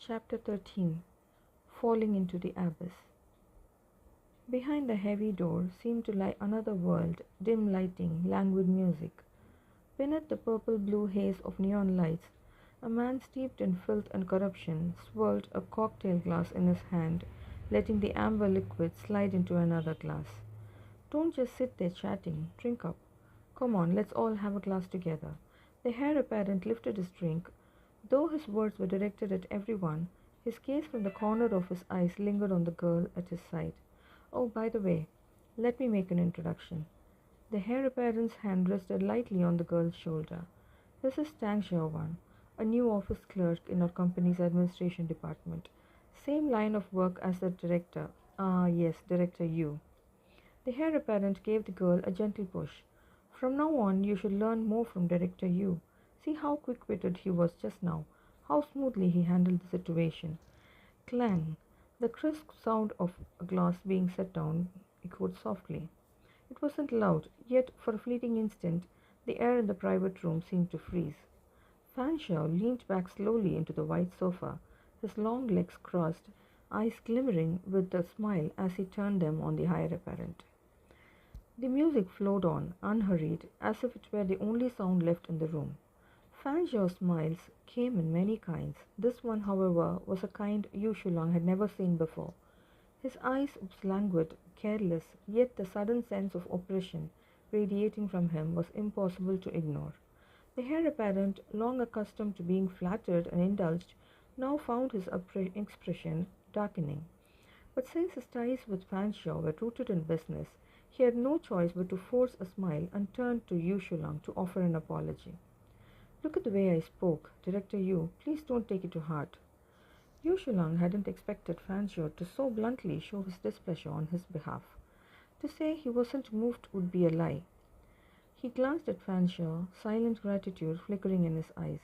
Chapter 13. Falling into the Abyss. Behind the heavy door seemed to lie another world, dim lighting, languid music. Beneath the purple-blue haze of neon lights, a man steeped in filth and corruption swirled a cocktail glass in his hand, letting the amber liquid slide into another glass. Don't just sit there chatting, drink up. Come on, let's all have a glass together. The heir apparent lifted his drink. Though his words were directed at everyone, his gaze from the corner of his eyes lingered on the girl at his side. Oh, by the way, let me make an introduction. The heir apparent's hand rested lightly on the girl's shoulder. This is Xiao, a new office clerk in our company's administration department. Same line of work as the director. Ah, yes, Director Yu. The heir apparent gave the girl a gentle push. From now on, you should learn more from Director Yu. See how quick-witted he was just now, how smoothly he handled the situation. Clang! The crisp sound of a glass being set down echoed softly. It wasn't loud, yet for a fleeting instant, the air in the private room seemed to freeze. Fan Xiao leaned back slowly into the white sofa, his long legs crossed, eyes glimmering with a smile as he turned them on the heir apparent. The music flowed on, unhurried, as if it were the only sound left in the room. Fan Xiao's smiles came in many kinds. This one, however, was a kind Shulang had never seen before. His eyes was languid, careless, yet the sudden sense of oppression radiating from him was impossible to ignore. The heir apparent, long accustomed to being flattered and indulged, now found his expression darkening. But since his ties with Fan Xiao were rooted in business, he had no choice but to force a smile and turned to Shulang to offer an apology. Look at the way I spoke, Director Yu. Please don't take it to heart. Shulang hadn't expected Fan Xiao to so bluntly show his displeasure on his behalf. To say he wasn't moved would be a lie. He glanced at Fan Xiao, silent gratitude flickering in his eyes.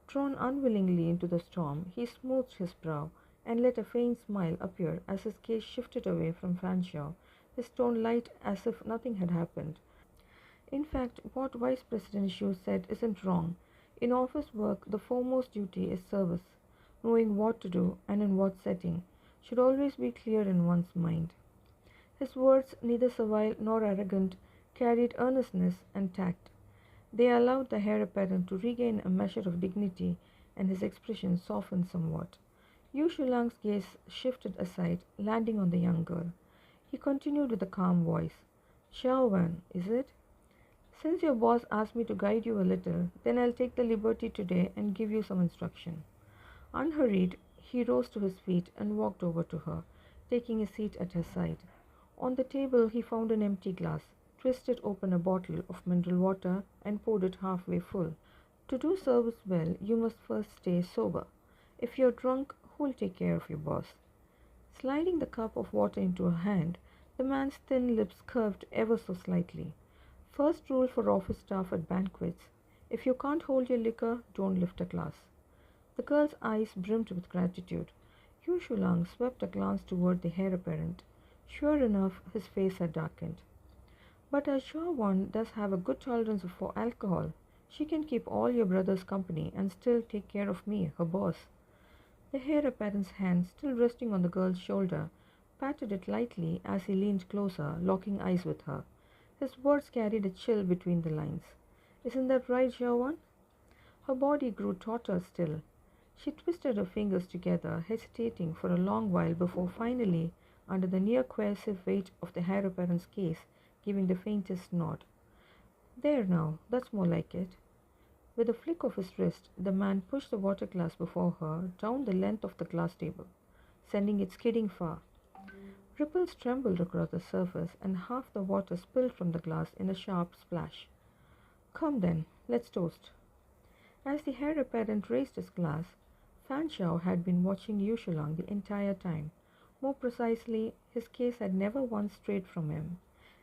Drawn unwillingly into the storm, he smoothed his brow and let a faint smile appear as his gaze shifted away from Fan Xiao, his tone light as if nothing had happened. In fact, what Vice President Xu said isn't wrong. In office work, the foremost duty is service. Knowing what to do and in what setting should always be clear in one's mind. His words, neither servile nor arrogant, carried earnestness and tact. They allowed the heir apparent to regain a measure of dignity, and his expression softened somewhat. Shulang's gaze shifted aside, landing on the young girl. He continued with a calm voice. Xiao, is it? Since your boss asked me to guide you a little, then I'll take the liberty today and give you some instruction. Unhurried, he rose to his feet and walked over to her, taking a seat at her side. On the table, he found an empty glass, twisted open a bottle of mineral water, and poured it halfway full. To do service well, you must first stay sober. If you're drunk, who'll take care of your boss? Sliding the cup of water into her hand, the man's thin lips curved ever so slightly. First rule for office staff at banquets: if you can't hold your liquor, don't lift a glass. The girl's eyes brimmed with gratitude. Shulang swept a glance toward the heir apparent. Sure enough, his face had darkened. But our Xiao does have a good tolerance for alcohol. She can keep all your brothers company and still take care of me, her boss. The heir apparent's hand, still resting on the girl's shoulder, patted it lightly as he leaned closer, locking eyes with her. His words carried a chill between the lines. Isn't that right, Xiao? Her body grew tauter still. She twisted her fingers together, hesitating for a long while before finally, under the near coercive weight of the heir apparent's gaze, giving the faintest nod. There now, that's more like it. With a flick of his wrist, the man pushed the water glass before her down the length of the glass table, sending it skidding far. Ripples trembled across the surface, and half the water spilled from the glass in a sharp splash. Come then, let's toast. As the heir apparent raised his glass, Fan Xiao had been watching Shulang the entire time. More precisely, his gaze had never once strayed from him.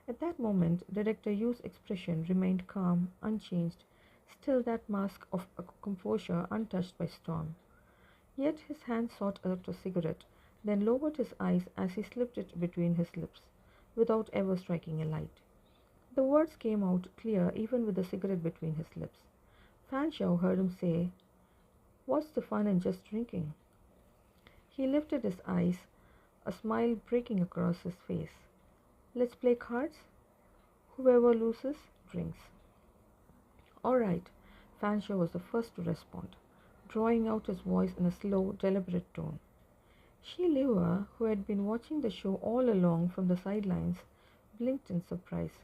At that moment, Director Yu's expression remained calm, unchanged, still that mask of a composure untouched by storm. Yet his hand sought out a cigarette, then lowered his eyes as he slipped it between his lips, without ever striking a light. The words came out clear even with the cigarette between his lips. Fan Xiao heard him say, "What's the fun in just drinking?" He lifted his eyes, a smile breaking across his face. Let's play cards? Whoever loses, drinks. All right, Fanshawe was the first to respond, drawing out his voice in a slow, deliberate tone. Shi Liu, who had been watching the show all along from the sidelines, blinked in surprise,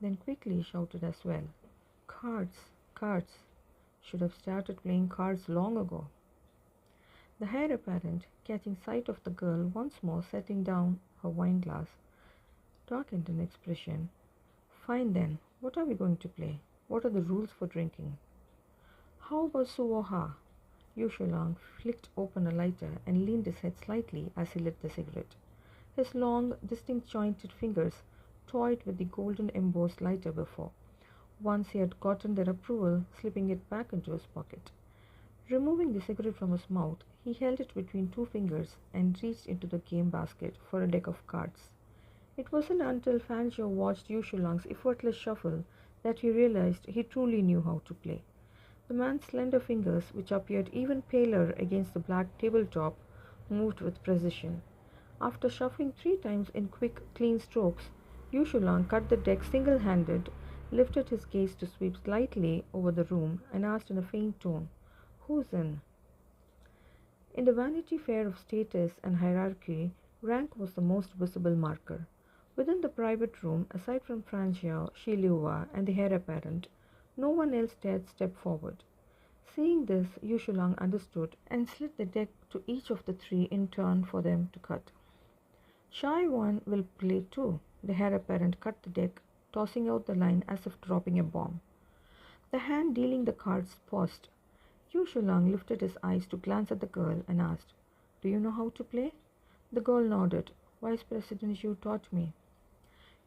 then quickly shouted as well. Cards, cards. Should have started playing cards long ago. The heir apparent, catching sight of the girl once more setting down her wine glass, darkened in expression. Fine then, what are we going to play? What are the rules for drinking? How about Suoha? Shulang flicked open a lighter and leaned his head slightly as he lit the cigarette. His long, distinct jointed fingers toyed with the golden embossed lighter before. Once he had gotten their approval, slipping it back into his pocket. Removing the cigarette from his mouth, he held it between two fingers and reached into the game basket for a deck of cards. It wasn't until Fanshawe watched Shulang's effortless shuffle that he realized he truly knew how to play. The man's slender fingers, which appeared even paler against the black tabletop, moved with precision. After shuffling 3 times in quick, clean strokes, Shulang cut the deck single-handed, lifted his gaze to sweep slightly over the room, and asked in a faint tone, "Who's in?" In the Vanity Fair of status and hierarchy, rank was the most visible marker. Within the private room, aside from Franxiao, Shi Liuwa, and the heir apparent, no one else dared step forward. Seeing this, Shulang understood and slid the deck to each of the three in turn for them to cut. Shy One will play too. The heir apparent cut the deck, tossing out the line as if dropping a bomb. The hand dealing the cards paused. Shulang lifted his eyes to glance at the girl and asked, "Do you know how to play?" The girl nodded. "Vice President Xu taught me."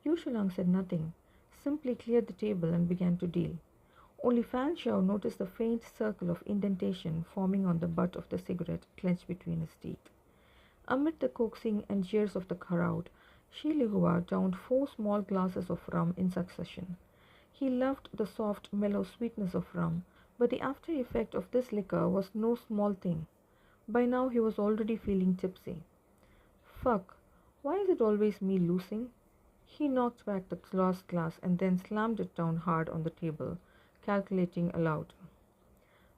Shulang said nothing, simply cleared the table and began to deal. Only Fan Xiao noticed the faint circle of indentation forming on the butt of the cigarette clenched between his teeth. Amid the coaxing and jeers of the crowd, Shi Lihua downed 4 small glasses of rum in succession. He loved the soft, mellow sweetness of rum, but the after effect of this liquor was no small thing. By now he was already feeling tipsy. Fuck, why is it always me losing? He knocked back the last glass and then slammed it down hard on the table, calculating aloud.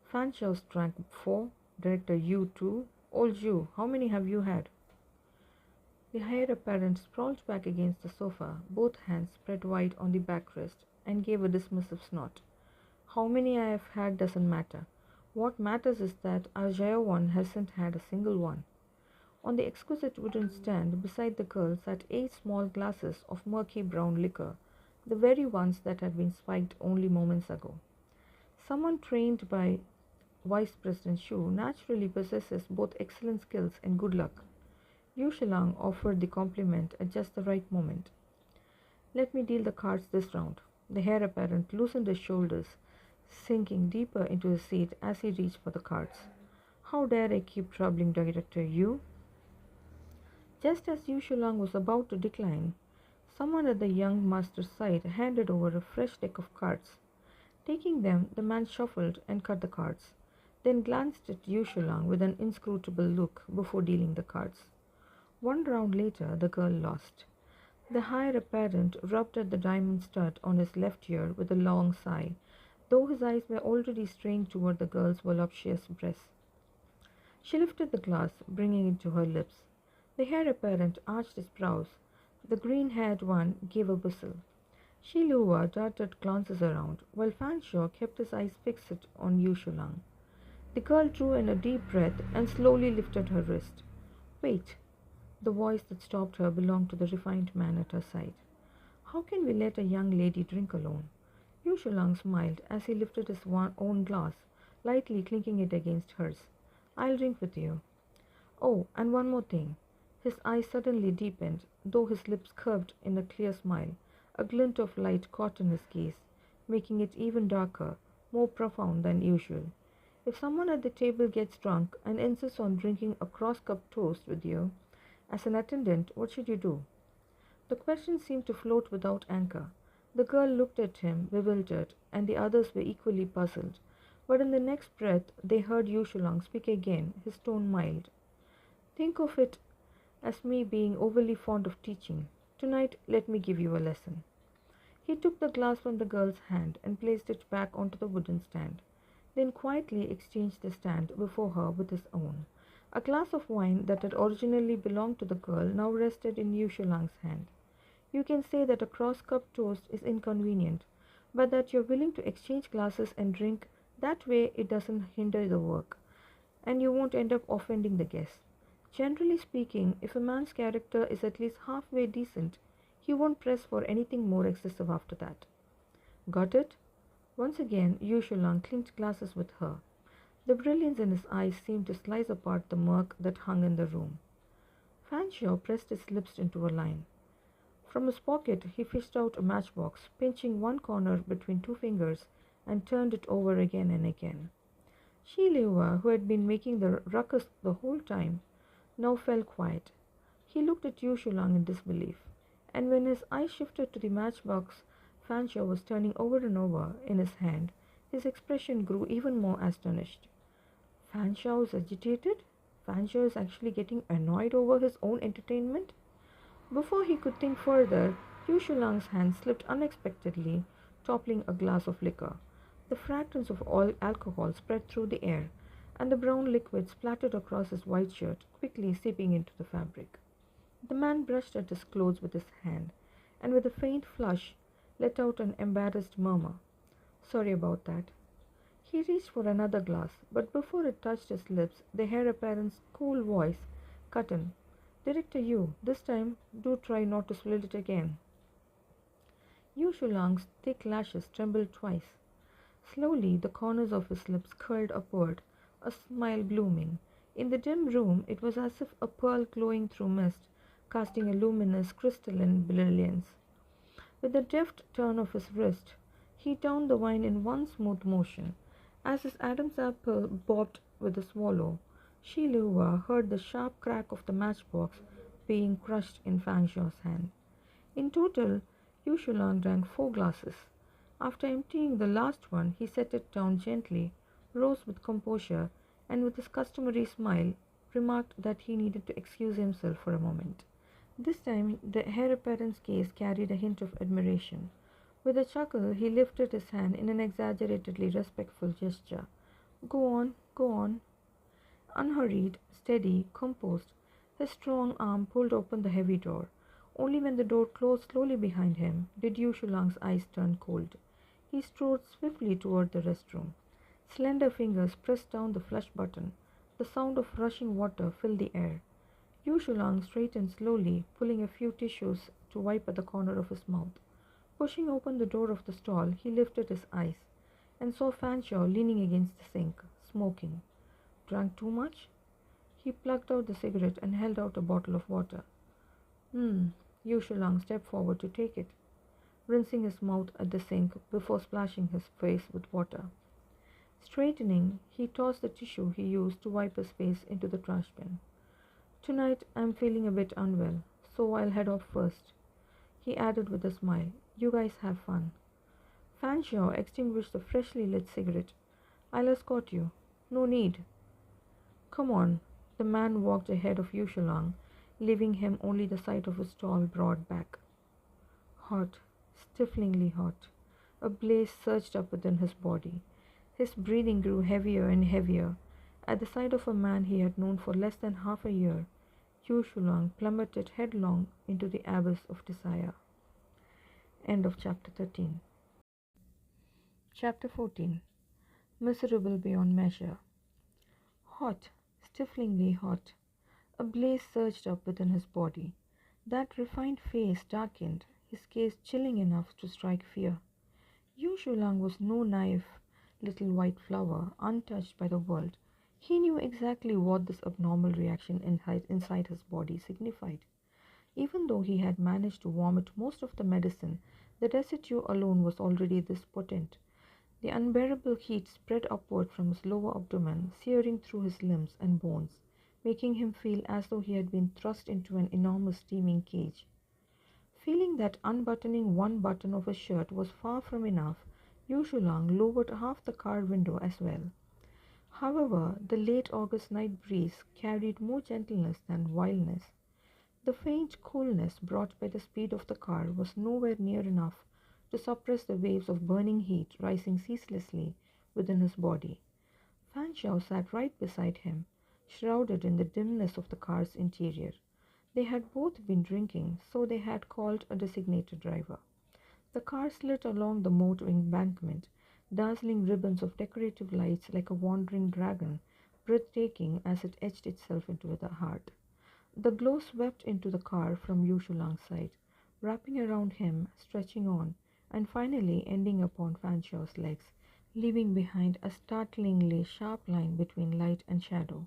Fan Xiao drank 4, Director Yu 2, Old Yu, how many have you had? The heir apparent sprawled back against the sofa, both hands spread wide on the backrest, and gave a dismissive snort. How many I have had doesn't matter. What matters is that our Xiao one hasn't had a single one. On the exquisite wooden stand beside the girl sat 8 small glasses of murky brown liquor, the very ones that had been spiked only moments ago. Someone trained by Vice President Xu naturally possesses both excellent skills and good luck. Yu Shilang offered the compliment at just the right moment. Let me deal the cards this round. The heir apparent loosened his shoulders, sinking deeper into his seat as he reached for the cards. How dare I keep troubling Director Yu? Just as Yu Shilang was about to decline, someone at the young master's side handed over a fresh deck of cards. Taking them, the man shuffled and cut the cards, then glanced at Yu Shilang with an inscrutable look before dealing the cards. 1 round later, the girl lost. The heir apparent rubbed at the diamond stud on his left ear with a long sigh, though his eyes were already straying toward the girl's voluptuous breasts. She lifted the glass, bringing it to her lips. The heir apparent arched his brows. The green-haired one gave a whistle. Shi Lua darted glances around, while Fan Xiao kept his eyes fixed on Yu Shulang. The girl drew in a deep breath and slowly lifted her wrist. Wait! The voice that stopped her belonged to the refined man at her side. How can we let a young lady drink alone? Yu Shulang smiled as he lifted his own glass, lightly clinking it against hers. I'll drink with you. Oh, and one more thing. His eyes suddenly deepened, though his lips curved in a clear smile. A glint of light caught in his gaze, making it even darker, more profound than usual. If someone at the table gets drunk and insists on drinking a cross-cup toast with you, as an attendant, what should you do? The question seemed to float without anchor. The girl looked at him, bewildered, and the others were equally puzzled. But in the next breath, they heard Yu Shulang speak again, his tone mild. Think of it as me being overly fond of teaching. Tonight, let me give you a lesson. He took the glass from the girl's hand and placed it back onto the wooden stand, then quietly exchanged the stand before her with his own. A glass of wine that had originally belonged to the girl now rested in Yu Shulang's hand. You can say that a cross-cup toast is inconvenient, but that you're willing to exchange glasses and drink, that way it doesn't hinder the work, and you won't end up offending the guests. Generally speaking, if a man's character is at least halfway decent, he won't press for anything more excessive after that. Got it? Once again, Yu Shulang clinked glasses with her. The brilliance in his eyes seemed to slice apart the murk that hung in the room. Fan Xiao pressed his lips into a line. From his pocket, he fished out a matchbox, pinching one corner between two fingers, and turned it over again and again. Shi Liuwa, who had been making the ruckus the whole time, now fell quiet. He looked at Yu Shulang in disbelief, and when his eyes shifted to the matchbox Fan Xiao was turning over and over in his hand, his expression grew even more astonished. Fan Xiao is agitated? Fan Xiao is actually getting annoyed over his own entertainment? Before he could think further, Yu Shulang's hand slipped unexpectedly, toppling a glass of liquor. The fragrance of all alcohol spread through the air, and the brown liquid splattered across his white shirt, quickly seeping into the fabric. The man brushed at his clothes with his hand, and with a faint flush, let out an embarrassed murmur. Sorry about that. He reached for another glass, but before it touched his lips, the heir apparent's cool voice cut in. Director Yu, this time do try not to spill it again. Yu Shulang's thick lashes trembled twice. Slowly the corners of his lips curled upward, a smile blooming. In the dim room it was as if a pearl glowing through mist, casting a luminous crystalline brilliance. With a deft turn of his wrist, he downed the wine in one smooth motion. As his Adam's apple bobbed with a swallow, Shi Liuwa heard the sharp crack of the matchbox being crushed in Fan Xiao's hand. In total, Yu Shulang drank 4 glasses. After emptying the last one, he set it down gently, rose with composure, and with his customary smile, remarked that he needed to excuse himself for a moment. This time, the heir apparent's gaze carried a hint of admiration. With a chuckle, he lifted his hand in an exaggeratedly respectful gesture. Go on, go on. Unhurried, steady, composed, his strong arm pulled open the heavy door. Only when the door closed slowly behind him did Yu Shulang's eyes turn cold. He strode swiftly toward the restroom. Slender fingers pressed down the flush button. The sound of rushing water filled the air. Yu Shulang straightened slowly, pulling a few tissues to wipe at the corner of his mouth. Pushing open the door of the stall, he lifted his eyes and saw Fan Xiao leaning against the sink, smoking. Drank too much? He plucked out the cigarette and held out a bottle of water. Yu Shulang stepped forward to take it, rinsing his mouth at the sink before splashing his face with water. Straightening, he tossed the tissue he used to wipe his face into the trash bin. Tonight I'm feeling a bit unwell, so I'll head off first. He added with a smile, You guys have fun. Fan Xiao extinguished the freshly lit cigarette. I'll escort you. No need. Come on. The man walked ahead of Yu Shulang, leaving him only the sight of his tall, broad back. Hot, stiflingly hot. A blaze surged up within his body. His breathing grew heavier and heavier. At the sight of a man he had known for less than half a year, Yu Shulang plummeted headlong into the abyss of desire. End of chapter 13. Chapter 14. Miserable beyond measure. Hot, stiflingly hot. A blaze surged up within his body. That refined face darkened, his gaze chilling enough to strike fear. Yu Shulang was no naive little white flower, untouched by the world. He knew exactly what this abnormal reaction inside his body signified. Even though he had managed to vomit most of the medicine, the residue alone was already this potent. The unbearable heat spread upward from his lower abdomen, searing through his limbs and bones, making him feel as though he had been thrust into an enormous steaming cage. Feeling that unbuttoning one button of his shirt was far from enough, Yu Shulang lowered half the car window as well. However, the late August night breeze carried more gentleness than wildness. The faint coolness brought by the speed of the car was nowhere near enough to suppress the waves of burning heat rising ceaselessly within his body. Fan Xiao sat right beside him, shrouded in the dimness of the car's interior. They had both been drinking, so they had called a designated driver. The car slid along the moat embankment, dazzling ribbons of decorative lights like a wandering dragon, breathtaking as it etched itself into the heart. The glow swept into the car from Yu Shulang's side, wrapping around him, stretching on, and finally ending upon Fan Xiao's legs, leaving behind a startlingly sharp line between light and shadow.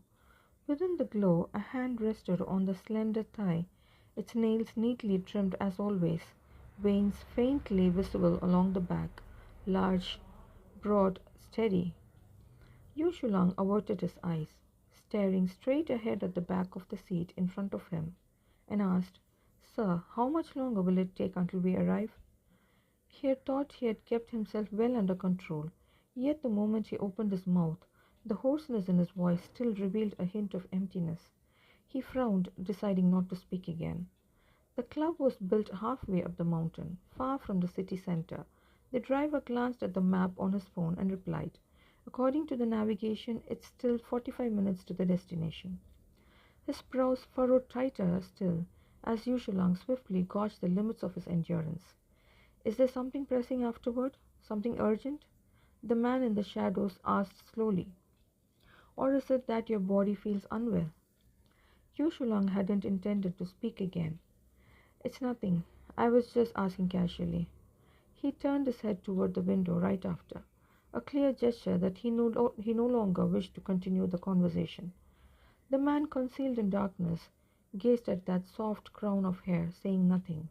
Within the glow, a hand rested on the slender thigh, its nails neatly trimmed as always, veins faintly visible along the back, large, broad, steady. Yu Shulang averted his eyes, staring straight ahead at the back of the seat in front of him, and asked, "Sir, how much longer will it take until we arrive?" He had thought he had kept himself well under control, yet the moment he opened his mouth, the hoarseness in his voice still revealed a hint of emptiness. He frowned, deciding not to speak again. The club was built halfway up the mountain, far from the city center. The driver glanced at the map on his phone and replied, "According to the navigation, it's still 45 minutes to the destination." His brows furrowed tighter still as Yushulang swiftly gauged the limits of his endurance. "Is there something pressing afterward? Something urgent?" the man in the shadows asked slowly. "Or is it that your body feels unwell?" Yushulang hadn't intended to speak again. "It's nothing. I was just asking casually." He turned his head toward the window right after, a clear gesture that he no longer wished to continue the conversation. The man, concealed in darkness, gazed at that soft crown of hair, saying nothing.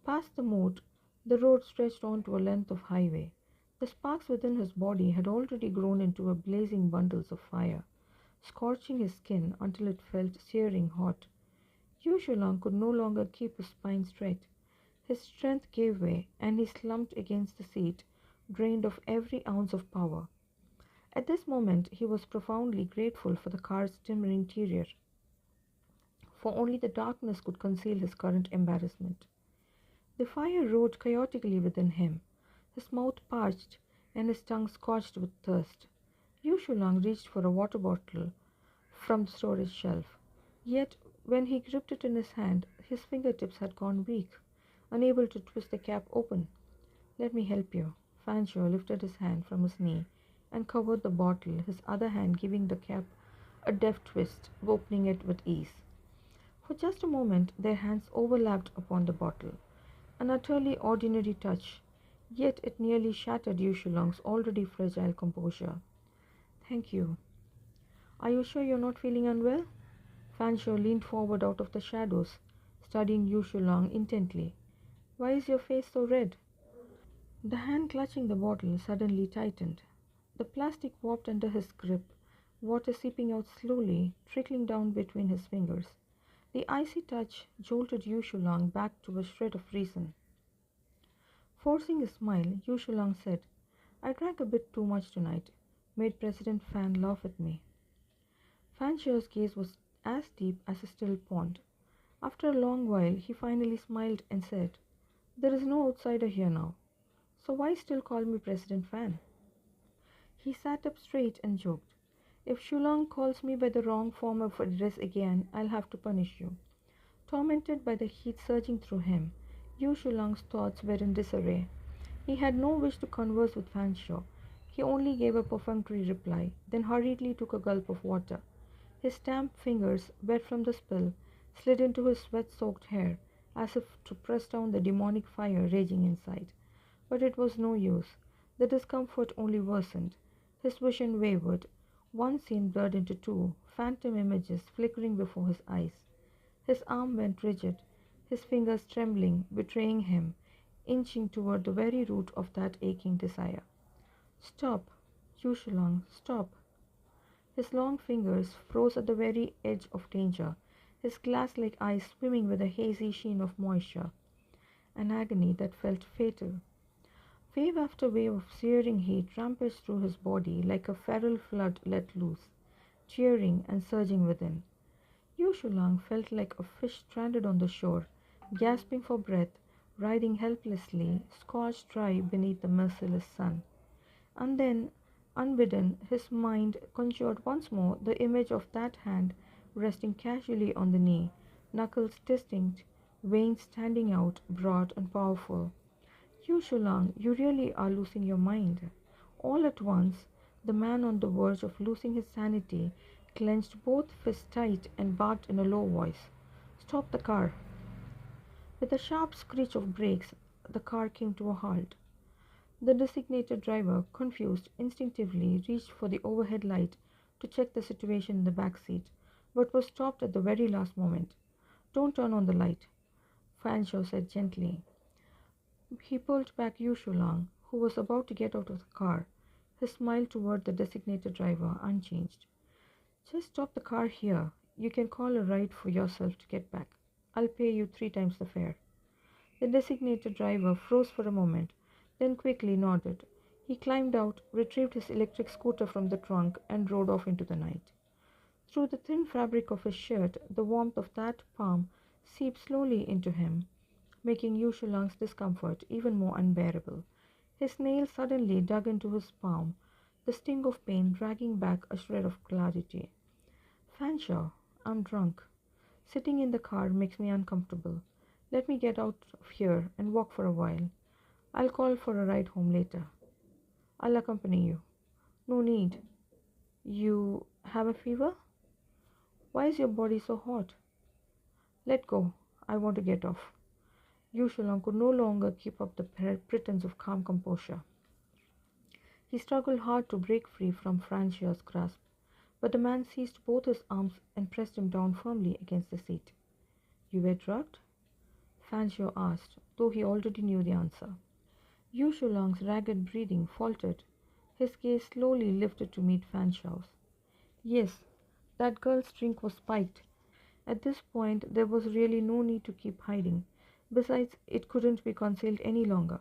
Past the moat, the road stretched on to a length of highway. The sparks within his body had already grown into a blazing bundles of fire, scorching his skin until it felt searing hot. Yu Shulang could no longer keep his spine straight. His strength gave way, and he slumped against the seat, drained of every ounce of power. At this moment he was profoundly grateful for the car's dim interior, for only the darkness could conceal his current embarrassment. The fire roared chaotically within him, his mouth parched and his tongue scorched with thirst. Yu Shulang reached for a water bottle from the storage shelf. Yet, when he gripped it in his hand, his fingertips had gone weak, unable to twist the cap open. "Let me help you." Fancho lifted his hand from his knee and covered the bottle, his other hand giving the cap a deft twist, opening it with ease. For just a moment their hands overlapped upon the bottle, an utterly ordinary touch, yet it nearly shattered Yushulang's already fragile composure. "Thank you. Are you sure you're not feeling unwell?" Fanshawe leaned forward out of the shadows, studying Yushulang intently. "Why is your face so red?" The hand clutching the bottle suddenly tightened. The plastic warped under his grip, water seeping out slowly, trickling down between his fingers. The icy touch jolted Yushulang back to a shred of reason. Forcing a smile, Yushulang said, "I drank a bit too much tonight. Made President Fan laugh at me." Fanshawe's gaze was as deep as a still pond. After a long while, he finally smiled and said, "There is no outsider here now. So why still call me President Fan?" He sat up straight and joked, "If Shulang calls me by the wrong form of address again, I'll have to punish you." Tormented by the heat surging through him, Yu Shulang's thoughts were in disarray. He had no wish to converse with Fanshawe. He only gave a perfunctory reply, then hurriedly took a gulp of water. His damp fingers, wet from the spill, slid into his sweat-soaked hair, as if to press down the demonic fire raging inside. But it was no use. The discomfort only worsened. His vision wavered. One scene blurred into two, phantom images flickering before his eyes. His arm went rigid, his fingers trembling, betraying him, inching toward the very root of that aching desire. "Stop, Yushulang, stop." His long fingers froze at the very edge of danger, his glass-like eyes swimming with a hazy sheen of moisture, an agony that felt fatal. Wave after wave of searing heat rampaged through his body like a feral flood let loose, cheering and surging within. Yu Shulang felt like a fish stranded on the shore, gasping for breath, writhing helplessly, scorched dry beneath the merciless sun. And then, unbidden, his mind conjured once more the image of that hand resting casually on the knee, knuckles distinct, veins standing out, broad and powerful. You, Shulang, you really are losing your mind. All at once, the man on the verge of losing his sanity clenched both fists tight and barked in a low voice, "Stop the car!" With a sharp screech of brakes, the car came to a halt. The designated driver, confused, instinctively reached for the overhead light to check the situation in the back seat, but was stopped at the very last moment. "Don't turn on the light," Fanshawe said gently. He pulled back Yushulang, who was about to get out of the car, his smile toward the designated driver unchanged. "Just stop the car here. You can call a ride for yourself to get back. I'll pay you 3 times the fare." The designated driver froze for a moment, then quickly nodded. He climbed out, retrieved his electric scooter from the trunk, and rode off into the night. Through the thin fabric of his shirt, the warmth of that palm seeped slowly into him, making Yushulang's discomfort even more unbearable. His nail suddenly dug into his palm, the sting of pain dragging back a shred of clarity. "Fanshawe, I'm drunk. Sitting in the car makes me uncomfortable. Let me get out of here and walk for a while. I'll call for a ride home later. I'll accompany you." "No need. You have a fever? Why is your body so hot?" "Let go. I want to get off." Yushulang could no longer keep up the pretense of calm composure. He struggled hard to break free from Francia's grasp, but the man seized both his arms and pressed him down firmly against the seat. "You were drugged?" Fanshawe asked, though he already knew the answer. Yushulang's ragged breathing faltered. His gaze slowly lifted to meet Fanshawe's. "Yes, that girl's drink was spiked." At this point, there was really no need to keep hiding. Besides, it couldn't be concealed any longer.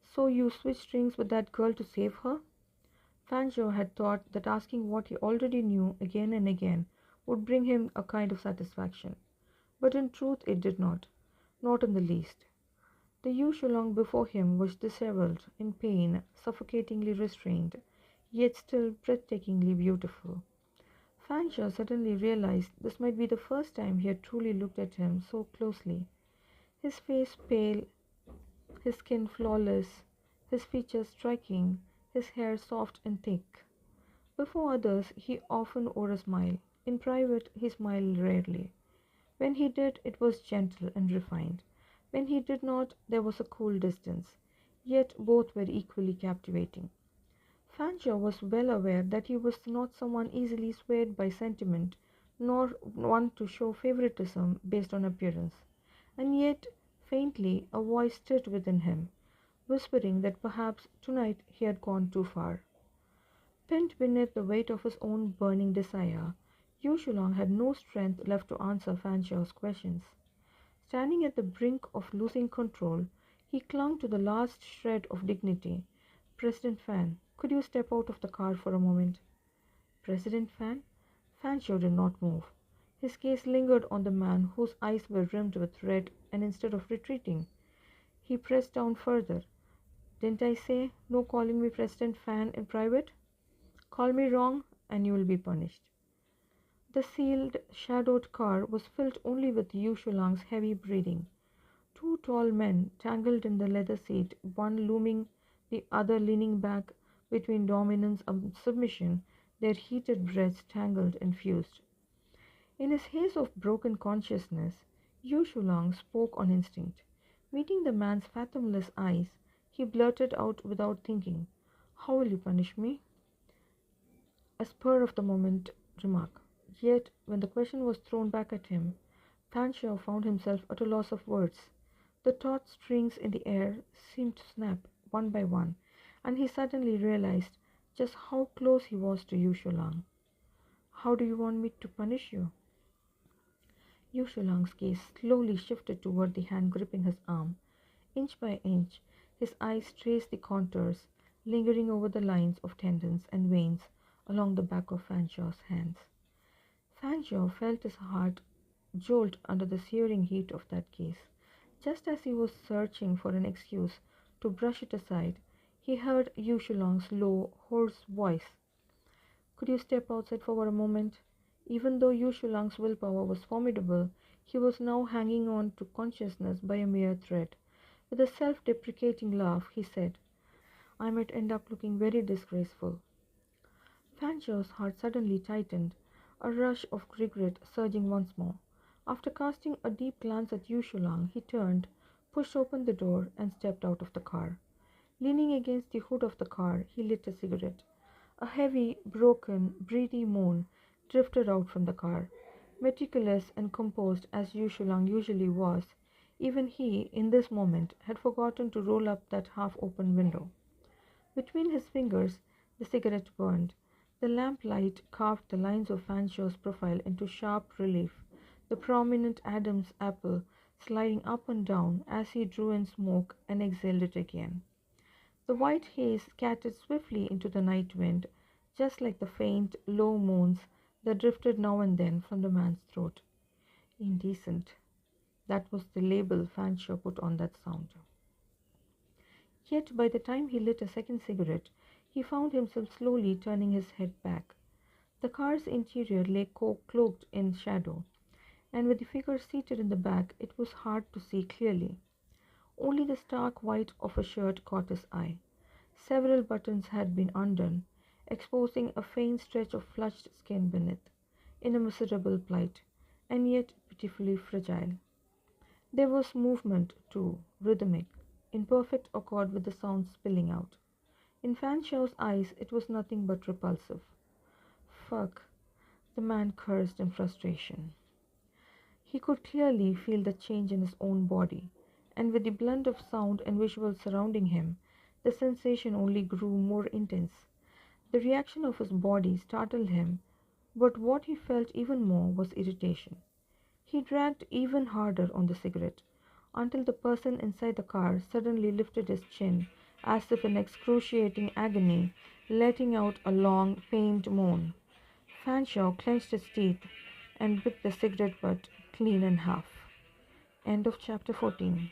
"So you switched drinks with that girl to save her?" Fanshawe had thought that asking what he already knew again and again would bring him a kind of satisfaction. But in truth it did not. Not in the least. The Yushulang before him was disheveled, in pain, suffocatingly restrained, yet still breathtakingly beautiful. Fanshawe suddenly realized this might be the first time he had truly looked at him so closely. His face pale, his skin flawless, his features striking, his hair soft and thick. Before others he often wore a smile. In private he smiled rarely. When he did, it was gentle and refined. When he did not, there was a cool distance. Yet both were equally captivating. Fanshawe was well aware that he was not someone easily swayed by sentiment, nor one to show favoritism based on appearance. And yet, faintly, a voice stirred within him, whispering that perhaps tonight he had gone too far. Pent beneath the weight of his own burning desire, Yushulang had no strength left to answer Fanshawe's questions. Standing at the brink of losing control, he clung to the last shred of dignity. "President Fan, could you step out of the car for a moment?" "President Fan?" Fanshawe did not move. His gaze lingered on the man whose eyes were rimmed with red, and instead of retreating, he pressed down further. "Didn't I say no calling me President Fan in private? Call me wrong, and you will be punished." The sealed, shadowed car was filled only with Yushulang's heavy breathing. Two tall men, tangled in the leather seat, one looming, the other leaning back between dominance and submission, their heated breaths tangled and fused. In his haze of broken consciousness, Yushulang spoke on instinct. Meeting the man's fathomless eyes, he blurted out without thinking, "How will you punish me?" A spur of the moment remark. Yet, when the question was thrown back at him, Fanshawe found himself at a loss of words. The taut strings in the air seemed to snap, one by one, and he suddenly realized just how close he was to Yushulang. "How do you want me to punish you?" Yushulang's gaze slowly shifted toward the hand gripping his arm. Inch by inch, His eyes traced the contours, lingering over the lines of tendons and veins along the back of Fanshaw's hands. Fanshaw felt his heart jolt under the searing heat of that gaze. Just as he was searching for an excuse to brush it aside, he heard Shulang's low, hoarse voice. "Could you step outside for a moment?" Even though Shulang's willpower was formidable, he was now hanging on to consciousness by a mere thread. With a self-deprecating laugh, he said, "I might end up looking very disgraceful." Fanchau's heart suddenly tightened, a rush of regret surging once more. After casting a deep glance at Shulang, he turned, pushed open the door, and stepped out of the car. Leaning against the hood of the car, he lit a cigarette. A heavy, broken, breathy moan drifted out from the car. Meticulous and composed as Shulang usually was, even he, in this moment, had forgotten to roll up that half-open window. Between his fingers, the cigarette burned. The lamplight carved the lines of Fanchau's profile into sharp relief, the prominent Adam's apple sliding up and down as he drew in smoke and exhaled it again. The white haze scattered swiftly into the night wind, just like the faint, low moans that drifted now and then from the man's throat. Indecent. That was the label Fanshaw put on that sound. Yet by the time he lit a second cigarette, he found himself slowly turning his head back. The car's interior lay cloaked in shadow, and with the figure seated in the back, it was hard to see clearly. Only the stark white of a shirt caught his eye. Several buttons had been undone, exposing a faint stretch of flushed skin beneath, in a miserable plight, and yet pitifully fragile. There was movement, too, rhythmic, in perfect accord with the sound spilling out. In Fanshaw's eyes, it was nothing but repulsive. "Fuck," the man cursed in frustration. He could clearly feel the change in his own body, and with the blend of sound and visual surrounding him, the sensation only grew more intense. The reaction of his body startled him, but what he felt even more was irritation. He dragged even harder on the cigarette, until the person inside the car suddenly lifted his chin as if in excruciating agony, letting out a long, pained moan. Fanshaw clenched his teeth and bit the cigarette butt clean in half. End of chapter 14.